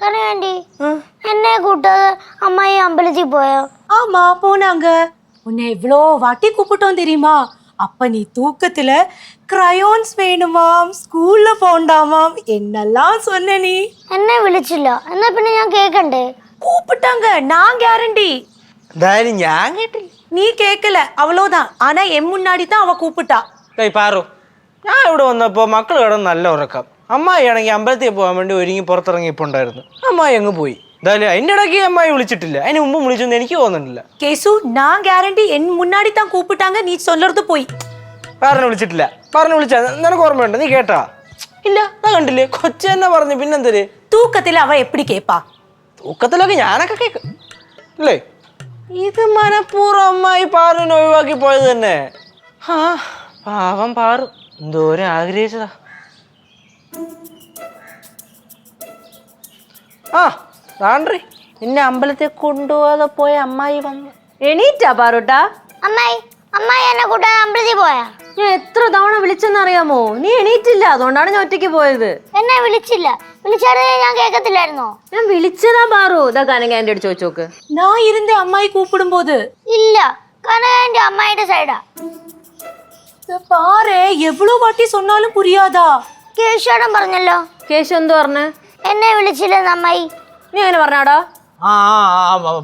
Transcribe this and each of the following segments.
கனகாண்டி என்ன கூட்டாத அம்மாயி அம்பலத்துக்கு போயா? ஆமா போனாங்க. உன்னை எவ்வளோ வாட்டி கூப்பிட்டோம் தெரியுமா? அப்ப நீ தூக்கத்துல கிரையோன்ஸ் வேணுமாம், ஸ்கூல்ல போண்டாமாம் என்னெல்லாம் சொன்ன நீ. என்ன விളിച്ചില്ല എന്നാ പിന്നെ ഞാൻ കേക്കണ്ടേ? கூப்பிட்டாங்க, நான் கேரண்டி. ഞാൻ കേട്ടില്ല. நீ கேட்கல அவ்வளோதான். ஆனா என் முன்னாடி தான் அவ கூப்பிட்டா. പാറു, ഞാൻ ഇവിടെ വന്നപ്പോ മക്കൾ കിടന്ന് നല്ല ഉറക്കം. അമ്മായി ആണെങ്കിൽ അമ്പലത്തിൽ പോകാൻ വേണ്ടി ഒരുങ്ങി പുറത്തിറങ്ങിയിട്ടുണ്ടായിരുന്നു. അമ്മായി അങ്ങ് പോയി. എന്തായാലും അതിൻ്റെ ഇടയ്ക്ക് അമ്മായി വിളിച്ചിട്ടില്ല. അതിന് മുമ്പ് വിളിച്ചൊന്നും എനിക്ക് തോന്നുന്നില്ല. கேசு, நான் கேரண்டி என் முன்னாடி தான் கூப்பிட்டாங்க, நீ சொல்றது போய். പറഞ്ഞു വിളിച്ചിട്ടില്ല. പറഞ്ഞു വിളിച്ചാ നിനക്ക് ഓർമ്മയുണ്ടോ? നീ കേട്ടാ? ഇല്ല, ഞാൻ കണ്ടില്ലേ. കൊച്ചെന്നെ പറഞ്ഞു. പിന്നെന്തര്? தூக்கத்துல அவ எப்படி கேப்பா? തൂക്കത്തിലൊക്കെ ഞാനൊക്കെ കേൾക്കും അല്ലേ? ഇത് മനഃപൂർവ്വം അമ്മായി പാറുവിനെ ഒഴിവാക്കി പോയത് തന്നെ. ആ പാവം പാറു എന്തോരം ആഗ്രഹിച്ചതാ. ആ താണ്ടി നിന്നെ അമ്പലത്തിൽ കൊണ്ടുപോകാതെ പോയ അമ്മായി വന്നു. എണീറ്റാ പാറൂട്ടാ? അമ്മായി അമ്മായി എന്നെ കൂട്ടാൻ അമ്പലത്തിൽ പോയാ? ഞാൻ എത്ര തവണ വിളിച്ചെന്നറിയാമോ? നീ എണീറ്റില്ല, അതുകൊണ്ടാണ് ഞാൻ ഒറ്റയ്ക്ക് പോയത്. എന്നെ വിളിച്ചില്ല. വിളിച്ചാലേ ഞാൻ കേൾക്കത്തില്ലായിരുന്നോ? ഞാൻ വിളിച്ചതാ പാറു. ഇതാ കനക എന്റെ അടുത്ത് ചോദിച്ചോക്ക്. நான் இருந்தே அம்மாயி கூப்பிடும் போது. ഇല്ല, കനകാന്റെ അമ്മായിയുടെ സൈഡാ. பாரு, எவ்வளவு வாட்டி சொன்னாலும் புரியாதா? കേശോടൻ പറഞ്ഞല്ലോ. കേശു എന്തു പറഞ്ഞ്? എന്നെ വിളിച്ചില്ലെന്ന് അമ്മായി. നീ അങ്ങനെ പറഞ്ഞാടാ? ആ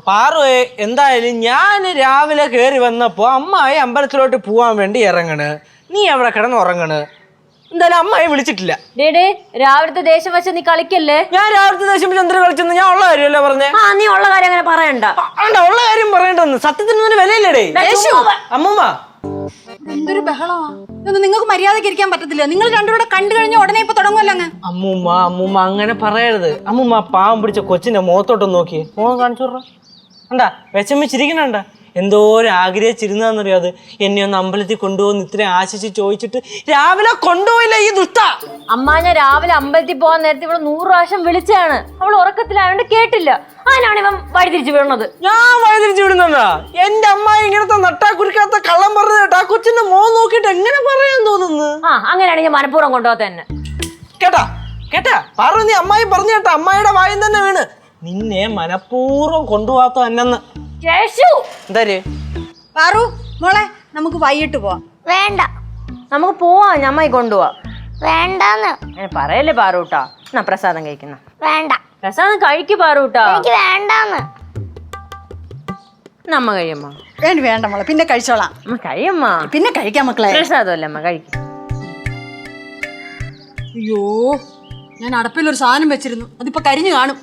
പാറുവേ, എന്തായാലും ഞാൻ രാവിലെ കയറി വന്നപ്പോ അമ്മായി അമ്പലത്തിലോട്ട് പോവാൻ വേണ്ടി ഇറങ്ങണ്. നീ അവിടെ കിടന്ന് ഉറങ്ങണ്. എന്തായാലും അമ്മായി വിളിച്ചിട്ടില്ല. ഡേടേ, രാവിലത്തെ ദേഷ്യം വെച്ച് നീ കളിക്കല്ലേ. ഞാൻ രാവിലത്തെ ദേശം ചന്ദ്രൻ കളിച്ചെന്ന് ഞാൻ ഉള്ള കാര്യമല്ലേ പറഞ്ഞേ. ആ, നീ ഉള്ള കാര്യം അങ്ങനെ പറയണ്ട. ഉള്ള കാര്യം പറയണ്ടെന്ന്. സത്യത്തിന് വിലയില്ലടേ. അമ്മൂമ്മ, എന്തൊരു ബഹളമാ ഇതൊന്നും. നിങ്ങൾക്ക് മര്യാദയ്ക്ക് ഇരിക്കാൻ പറ്റത്തില്ല. നിങ്ങൾ രണ്ടുകൂടെ കണ്ടു കഴിഞ്ഞ ഉടനെ ഇപ്പൊ തുടങ്ങുമല്ലോ അങ്ങ്. അമ്മൂമ്മ അങ്ങനെ പറയരുത്. അമ്മൂമ്മ പാവം പിടിച്ച കൊച്ചിന്റെ മുഖത്തോട്ടൊന്ന് നോക്കി. മോൻ കാണിച്ചു വിട. കണ്ടാ വിഷമിച്ചിരിക്കണണ്ട. എന്തോരം ആഗ്രഹിച്ചിരുന്നറിയാത്. എന്നെ ഒന്ന് അമ്പലത്തിൽ കൊണ്ടുപോകുന്ന ഇത്രയും ആശിച്ച് ചോദിച്ചിട്ട് രാവിലെ കൊണ്ടുപോയില്ല ഈ ദുഷ്ട. അമ്മാനെ രാവിലെ അമ്പലത്തിൽ പോകാൻ നേരത്തെ ഇവിടെ 100 പ്രാവശ്യം വിളിച്ചാണ്. അവൾ ഉറക്കത്തിലായോണ്ട് കേട്ടില്ല. അതിനാണ് ഇവൻ വഴി തിരിച്ചു വീണത്. ഞാൻ വഴി തിരിച്ചു വിടുന്നതാ? എന്റെ അമ്മായി ഇങ്ങനത്തെ നട്ടാ കുറിക്കാത്ത കള്ളം പറഞ്ഞു കേട്ടാ. കൊച്ചിന്റെ മോൻ നോക്കിട്ട് എങ്ങനെ പറയാൻ തോന്നുന്നു? ആ, അങ്ങനെയാണ് ഞാൻ മനഃപൂർവ്വം കൊണ്ടുപോകാത്ത തന്നെ. കേട്ടാ പാറു, നീ അമ്മായി പറഞ്ഞു കേട്ടാ. അമ്മായിയുടെ വായും തന്നെ വീണ്. നിന്നെ മനഃപൂർവ്വം കൊണ്ടുപോകാത്ത തന്നെന്ന്. എന്തായാലേ പാറു മോളെ, നമുക്ക് വൈകിട്ട് പോവാം. വേണ്ട. നമുക്ക് പോവാ, അമ്മായി കൊണ്ടുപോവാ. വേണ്ടാന്ന്. അങ്ങനെ പറയല്ലേ പാറൂട്ടാ. എന്നാ പ്രസാദം കഴിക്കുന്ന. വേണ്ട. പ്രസാദം കഴിക്ക് പാറൂട്ടാ. എനിക്ക് വേണ്ടാന്ന്. നമ്മ കഴിയമ്മ. വേണ്ട മോളെ, പിന്നെ കഴിച്ചോളാം. അമ്മ കഴിയമ്മ. പിന്നെ കഴിക്കാം മക്കളെ. പ്രസാദമല്ലേ അമ്മ, കഴിക്കും. അയ്യോ, ഞാൻ അടപ്പിലൊരു സാധനം വെച്ചിരുന്നു, അതിപ്പോ കരിഞ്ഞു കാണും.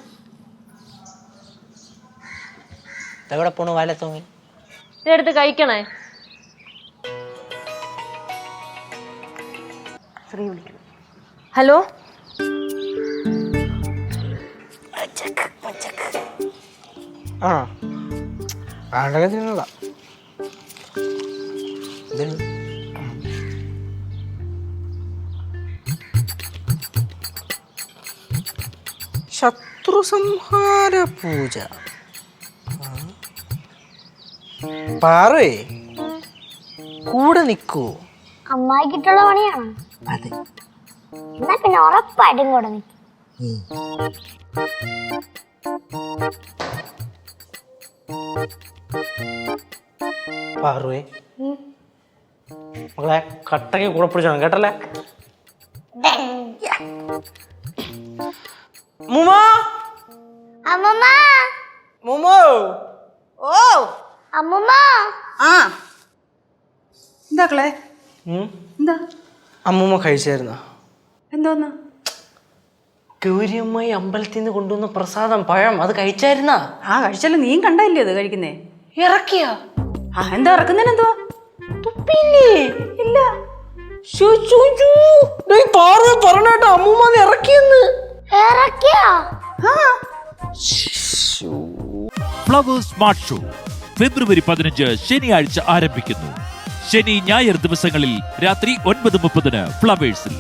എവിടെ പോണു? വല തൂങ്ങി. ഇതെടുത്ത് കഴിക്കണേ. ഹലോ, ആ ആണ്ടൊക്കെ തിന്നതാ. ശത്രു സംഹാര പൂജ. പാറേ, കൂടെ നിൽക്കൂ. അമ്മായിക്കിട്ടുള്ള പണിയാണ്. അതെ. എന്നാ പിന്നെ ഉറപ്പായിട്ടും കൂടെ നിൽക്കും. പാറുവേ, മകളെ കട്ടയ്ക്ക് കൂടെ പിടിച്ചോണം കേട്ടല്ലേ. മുമോ, അമ്മമ്മ. മുമോ. ഓ അമ്മമ്മ. ആ എന്താക്കളെ? എന്താ അമ്മൂമ്മ കഴിച്ചായിരുന്ന? എന്തോന്ന്? ഗൗരിയമ്മായി അമ്പലത്തിൽ നിന്ന് കൊണ്ടുവന്ന പ്രസാദം, പഴം, അത് കഴിച്ചായിരുന്ന? ആ കഴിച്ചല്ലോ. നീ കണ്ടല്ലേ അത് കഴിക്കുന്നേ? ഇറക്കിയ? ആ എന്താ ഇറക്കുന്നതിന് എന്തുവാ? തുപ്പില്ലേ? ഇല്ല. പറഞ്ഞേട്ടോ അമ്മൂമ്മ ഇറക്കിയെന്ന്. ഇറക്കിയാ? ഫ്ലവേഴ്സ് സ്മാർട്ട് ഷോ ഫെബ്രുവരി 15 ശനിയാഴ്ച ആരംഭിക്കുന്നു. ശനി ഞായർ ദിവസങ്ങളിൽ രാത്രി 9:30 ഫ്ലവേഴ്സിൽ.